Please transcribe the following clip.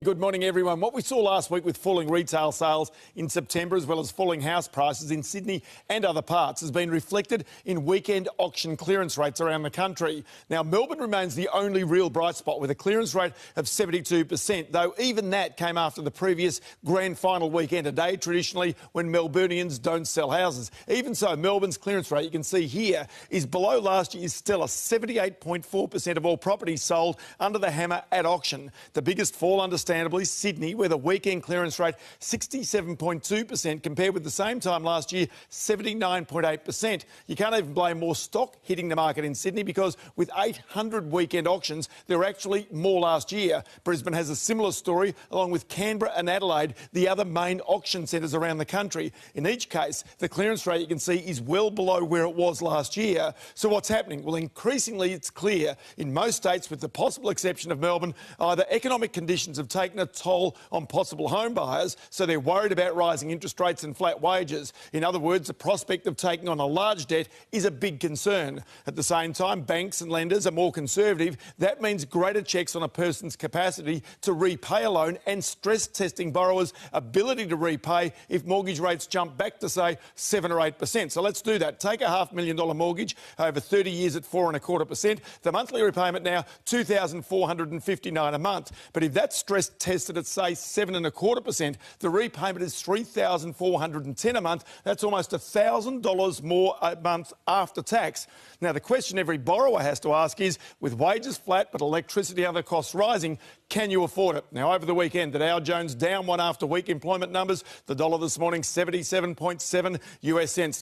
Good morning, everyone. What we saw last week with falling retail sales in September, as well as falling house prices in Sydney and other parts, has been reflected in weekend auction clearance rates around the country. Now, Melbourne remains the only real bright spot with a clearance rate of 72%, though even that came after the previous grand final weekend, a day traditionally when Melburnians don't sell houses. Even so, Melbourne's clearance rate, you can see here, is below last year's stellar 78.4% of all properties sold under the hammer at auction. The biggest fall, understandably, Sydney, where the weekend clearance rate 67.2% compared with the same time last year 79.8%. You can't even blame more stock hitting the market in Sydney because with 800 weekend auctions, there were actually more last year. Brisbane has a similar story, along with Canberra and Adelaide, the other main auction centres around the country. In each case, the clearance rate, you can see, is well below where it was last year. So what's happening? Well, increasingly it's clear in most states, with the possible exception of Melbourne, either economic conditions have taken a toll on possible home buyers, so they're worried about rising interest rates and flat wages. In other words, the prospect of taking on a large debt is a big concern. At the same time, banks and lenders are more conservative. That means greater checks on a person's capacity to repay a loan and stress testing borrowers' ability to repay if mortgage rates jump back to, say, 7 or 8%. So let's do that. Take a $500,000 mortgage over 30 years at 4.25%. The monthly repayment now $2,459 a month. But if that's stress tested at, say, 7.25%, the repayment is $3,410 a month. That's almost $1,000 more a month after tax. Now, the question every borrower has to ask is, with wages flat but electricity and other costs rising, can you afford it? Now, over the weekend, the Dow Jones down one after weak employment numbers. The dollar this morning, 77.7 US cents.